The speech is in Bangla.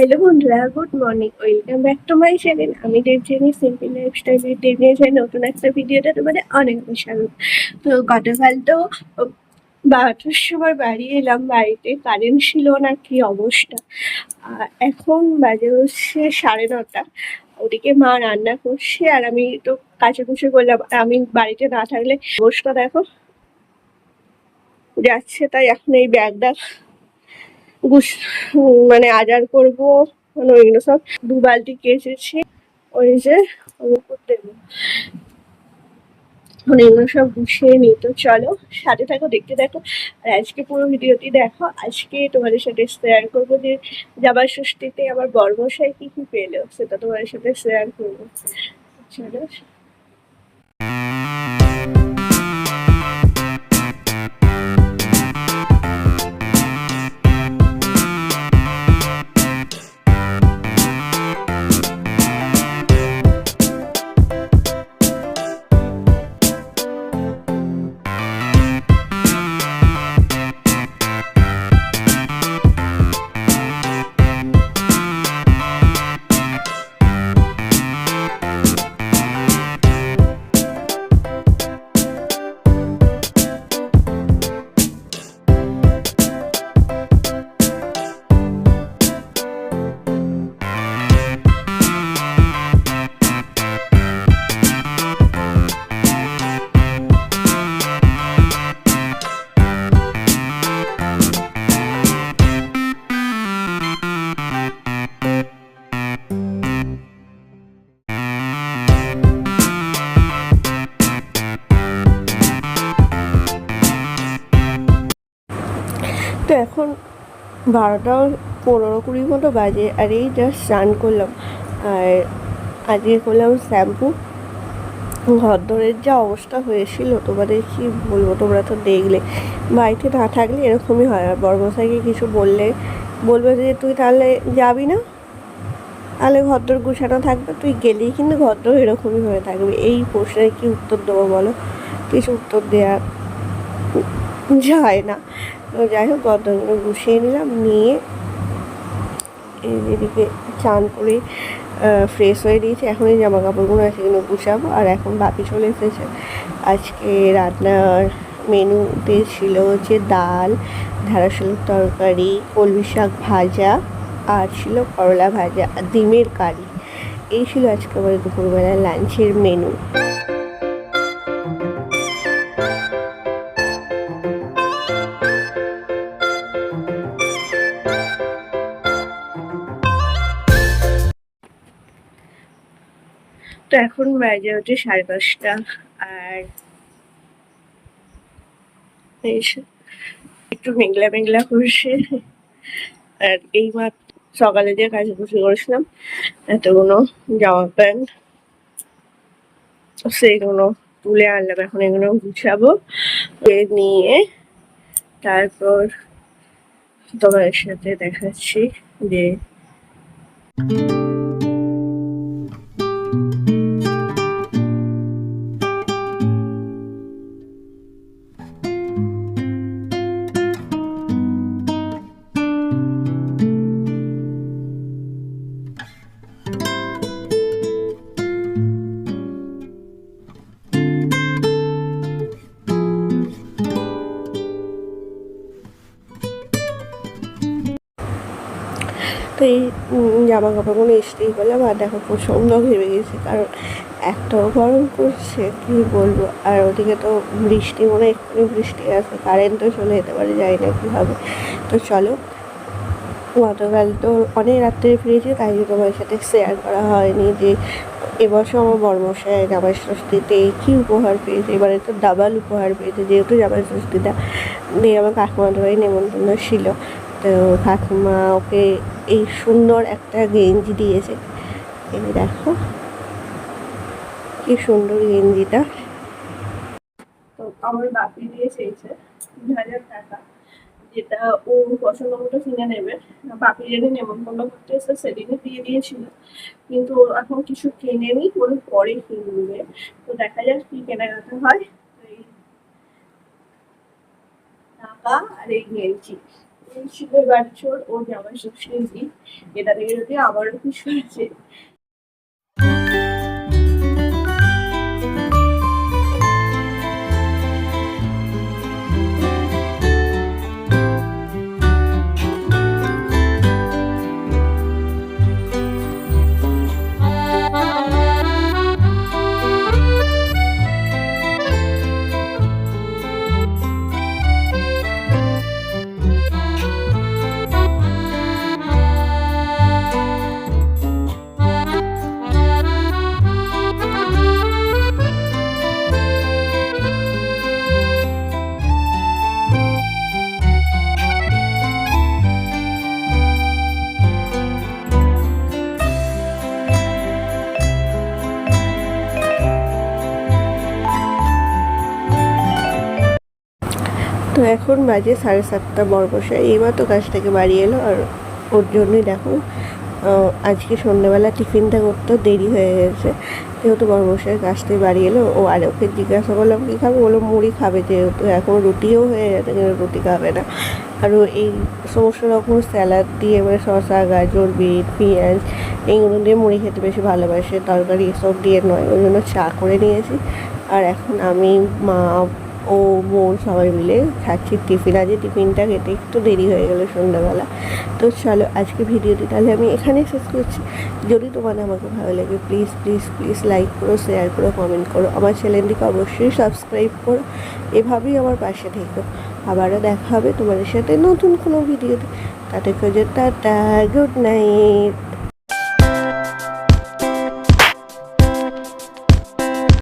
হ্যালো বন্ধুরা, good morning, welcome back to my channel. আমি দেবজানি, সিম্পল লাইফস্টাইলের দেবজানি নতুন একটা ভিডিওতে তোমাদের অনেক অনেক স্বাগত। তো গতকাল তো 12টার সময় বাড়ি এলাম, বাড়িতে কারেন্ট ছিল না, কি অবস্থা। আর এখন বাজে হচ্ছে 9:30। ওদিকে মা রান্না করছে আর আমি তো কাচাকুচি করলাম। আমি বাড়িতে না থাকলে অবস্থা দেখো যাচ্ছে। তাই এখন এই ব্যাগটা মানে আজার করবো, মানে ওইগুলো সব 2 বালতি কেচেছি। ওই যে ওর উপর দেবো, মানে এগুলো সব গুছিয়ে নিই। তো চলো সাথে থাকো, দেখতে থাকো। আর আজকে পুরো ভিডিওটি দেখো। আজকে তোমাদের সাথে শেয়ার করবো যে জামাই ষষ্ঠীতে আমার বরমশাই কি কি পেলো, সেটা তোমাদের সাথে শেয়ার করবো। চলো। তো এখন 12:15-20 মতো বাজে, আর এই জাস্ট স্নান করলাম। আর আজকে করলাম শ্যাম্পু। ঘরদোরের যা অবস্থা হয়েছিল তোমাদের কি বলবো, তোমরা তো দেখলে। বাড়িতে না থাকলে এরকমই হয়। আর বড়মশাইকে কিছু বলবে যে তুই তাহলে যাবি না, তাহলে ঘরদোর গুছানো থাকবে, তুই গেলেই কিন্তু ঘরদোর এরকমই হয়ে থাকবে। এই প্রশ্নের কি উত্তর দেবো বলো? কিছু উত্তর দেওয়া যায় না। তো যাই হোক, ঘরদোরগুলো গুছিয়ে নিলাম, নিয়ে এদিকে চান করে ফ্রেশ হয়ে দিয়েছি। এখন এই জামা কাপড়গুলো সেগুলো গুছাবো। আর এখন বাপি চলে এসেছে। আজকে রান্নার মেনুতে ছিল হচ্ছে ডাল, ঢ্যাঁড়সের তরকারি, কলমি শাক ভাজা, আর ছিল করলা ভাজা আর ডিমের কারি। এই ছিল আজকে আমার দুপুরবেলা লাঞ্চের মেনু। তো এখন বাজে হচ্ছে 5:30। আর একটু মেঘলা মেঘলা করছে। আর এই মাত্র সকালে যে কাচাকুচি করেছিলাম এতগুলো জামা প্যান্ট, সেইগুলো তুলে আনলাম। এখন এগুলো গুছাবো, নিয়ে তারপর তোমার সাথে দেখাচ্ছি যে তো এই জামা কাপড়গুলো ইস্ত্রি করলাম। আর দেখো প্রচণ্ড ঘেমে গেছে, কারণ এত গরম করছে কী বলবো। আর ওদিকে তো বৃষ্টি, মনে এক্ষুনি বৃষ্টি আছে, কারেন্টও চলে যেতে পারে, জানি না কী হবে। তো চলো, গতকাল তো অনেক রাত্রে ফিরেছি, তাই তোমার সাথে শেয়ার করা হয়নি যে এবছর আমার বরমশাই জামাই ষষ্ঠীতে কী উপহার পেয়েছে। এবারে তো ডাবল উপহার পেয়েছে, যেহেতু জামাই ষষ্ঠীটা দিয়ে আমার কাকিমার বাড়ি নেমন্তন্ন ছিল। তো কাকিমা ওকে এই সুন্দর একটা গেঞ্জি দিয়েছে। এই দেখো কি সুন্দর গেঞ্জিটা। তো আমার বাপি দিয়ে চেয়েছে 2,000 টাকা, যেটা ও পছন্দ মতো কিনে নেবে। বাপি যেদিন নেমন্তন্ন করতে এসে সেদিনই দিয়ে দিয়েছিল, কিন্তু ও এখন কিছু কেনেনি, ওর পরে কিনবে। তো দেখা যাক কি কেনাকাটা হয়। এই টাকা আর এই গেঞ্জি শিবের বছর ও জামাই ষষ্ঠীর দিন, এটা থেকে যদি আবারও কিছু হয়েছে। তো এখন বাজে 7:30, বরমশাই এইমাত্র কাজ থেকে বাড়ি এলো। আর ওর জন্যই দেখো আজকে সন্ধ্যেবেলা টিফিনটা করতেও দেরি হয়ে গেছে, যেহেতু বরমশাই কাজ থেকে বাড়ি এলো। ও আর ওকে জিজ্ঞাসা করলাম কী খাবে, বলো মুড়ি খাবে, যেহেতু এখন রুটিও হয়ে গেছে কিন্তু রুটি খাবে না। আরও এই সমস্ত রকম স্যালাড দিয়ে মানে শসা, গাজর, বিট, পেঁয়াজ এইগুলো দিয়ে মুড়ি খেতে বেশি ভালোবাসে, তরকারি এসব দিয়ে নয়। ওই জন্য চা করে নিয়েছি। আর এখন আমি, মা, ও, বোন সবাই মিলে খাচ্ছি টিফিন। আজকে টিফিনটা খেতে একটু দেরি হয়ে গেলো সন্ধ্যাবেলা। তো চলো আজকে ভিডিওটি তাহলে আমি এখানেই শেষ করছি। যদি তোমাদের আমাকে ভালো লাগে প্লিজ প্লিজ প্লিজ লাইক করো, শেয়ার করো, কমেন্ট করো। আমার চ্যানেলটিকে অবশ্যই সাবস্ক্রাইব করো। এভাবেই আমার পাশে থেকো। আবারও দেখা হবে তোমাদের সাথে নতুন কোনো ভিডিওতে। তাতে টাটা, গুড নাইট।